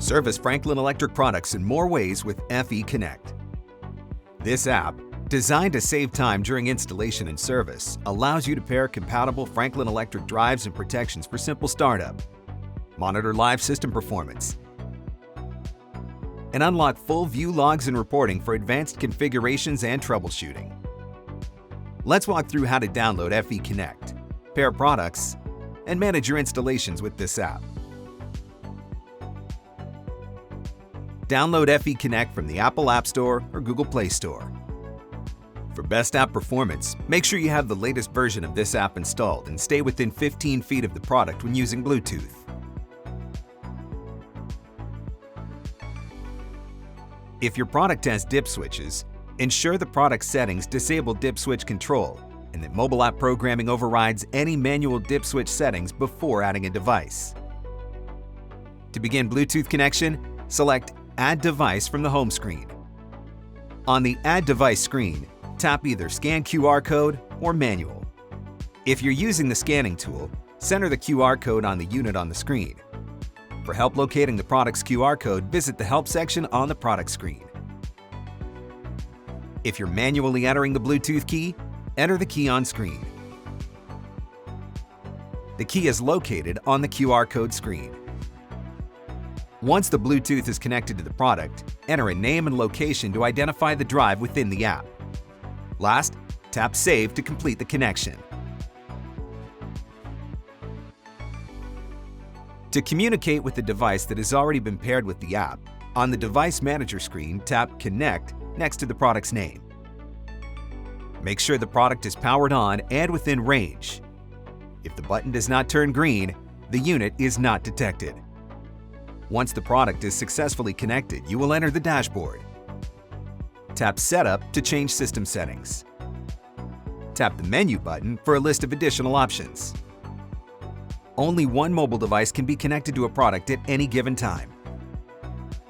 Service Franklin Electric products in more ways with FE Connect. This app, designed to save time during installation and service, allows you to pair compatible Franklin Electric drives and protections for simple startup, monitor live system performance, and unlock full view logs and reporting for advanced configurations and troubleshooting. Let's walk through how to download FE Connect, pair products, and manage your installations with this app. Download FE Connect from the Apple App Store or Google Play Store. For best app performance, make sure you have the latest version of this app installed and stay within 15 feet of the product when using Bluetooth. If your product has dip switches, ensure the product settings disable dip switch control and that mobile app programming overrides any manual dip switch settings before adding a device. To begin Bluetooth connection, select Add Device from the home screen. On the Add Device screen, tap either Scan QR code or Manual. If you're using the scanning tool, center the QR code on the unit on the screen. For help locating the product's QR code, visit the Help section on the product screen. If you're manually entering the Bluetooth key, enter the key on screen. The key is located on the QR code screen. Once the Bluetooth is connected to the product, enter a name and location to identify the drive within the app. Last, tap Save to complete the connection. To communicate with the device that has already been paired with the app, on the Device Manager screen, tap Connect next to the product's name. Make sure the product is powered on and within range. If the button does not turn green, the unit is not detected. Once the product is successfully connected, you will enter the dashboard. Tap Setup to change system settings. Tap the Menu button for a list of additional options. Only one mobile device can be connected to a product at any given time.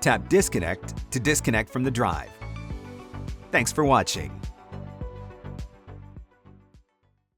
Tap Disconnect to disconnect from the drive. Thanks for watching.